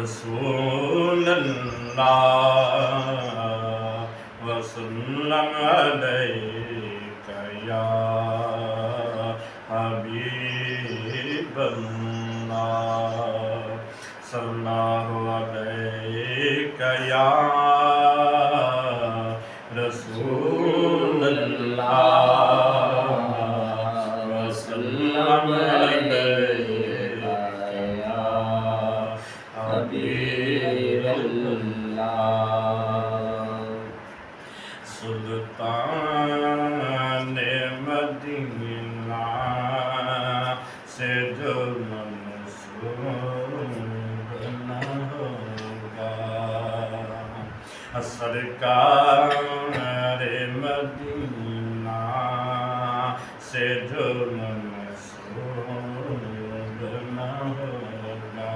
رسول اللہ وسلم علیک یا حبیب اللہ صلی اللہ علیک یا رسول اللہ وسلم علیک یا حبیب اللہ سلطان مدینہ سے جو منسوب نہ ہوگا سرکار مدینہ سے جو منسوب نہ ہوگا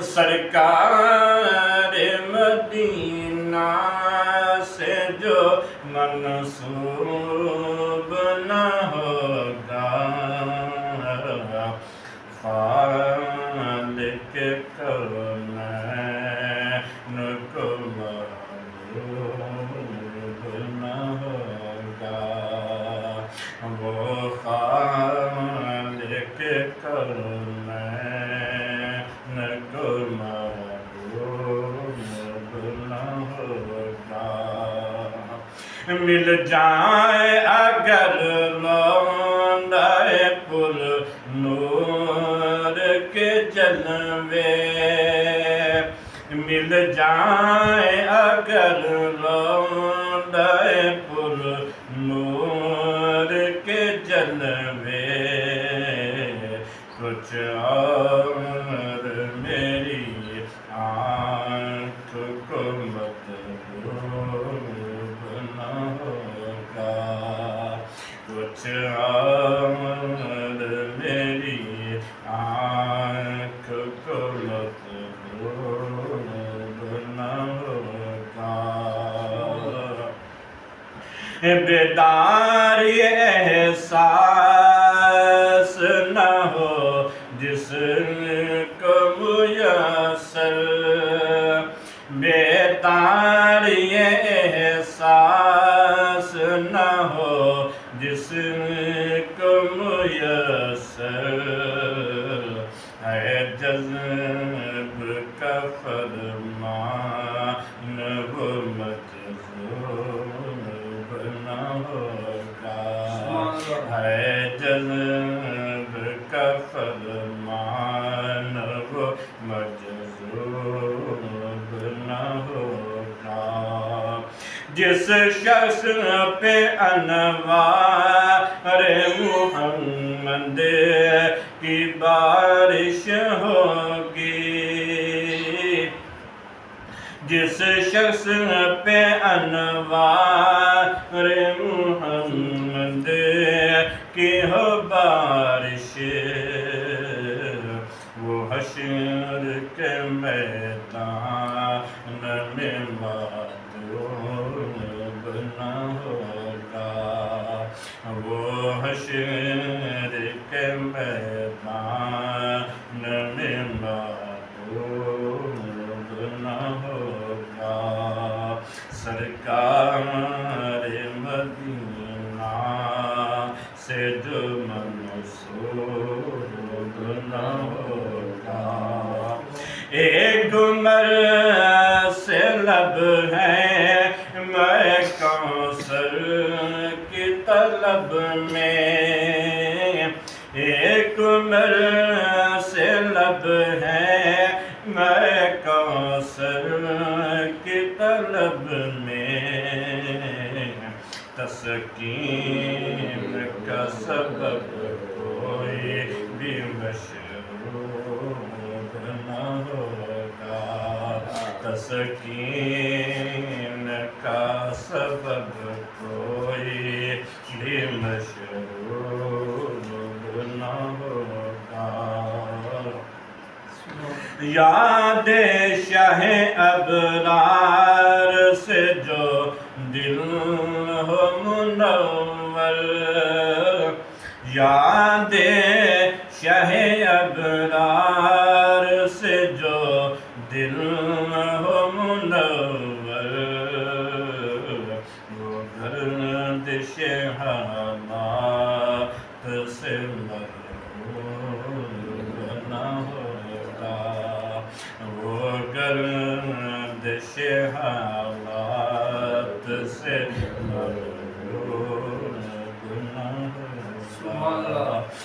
سرکار مدینہ سے جو منسوب نہ ہوگا خالق کونین کو محبوب نہ ہوگا وہ خالق کونین کو محبوب نہ ہوگا مل جائے اگر لوندائے پر نور کے جلوے مل جائے اگر لوندائے پر نور کے جلوے کچھ اور میری آنکھ کو مطلوب نہ ہوگا کچھ اور میری آنکھ کو مطلوب نہ ہوگا بیدار یہ احساس نہ ہو جس کو میسر بیدار یہ احساس نہ ہو جس کو میسر ہے جذب کا فرمان وہ مجذوب نہ ہوگا ہے جذب کا فرمان وہ مجذوب نہ ہوگا جس شخص پہ انوار محمد کی بارش ہوگی جس شخص پہ انوار محمد کی ہو بارش وہ حشر کے میدان میں معذور نہ ہوگا وہ حشر کے میدان میں معذور نہ ہوگا سرکار مدینہ سے جو منسوب نہ ہوگا ایک عمر سے لب ہے میں کوثر کی طلب میں ایک عمر سے لب ہے میں کوثر کی طلب میں تسکین کا سبب کوئی بھی مشروب نہ ہوگا تسکین کا سبب کوئی بھی مشروب نہ ہوگا یاد شاہ ابرار سے جو دل ہو منور یاد شاہ ابرار سے جو نہ ہوتا وہ گردش حالات سے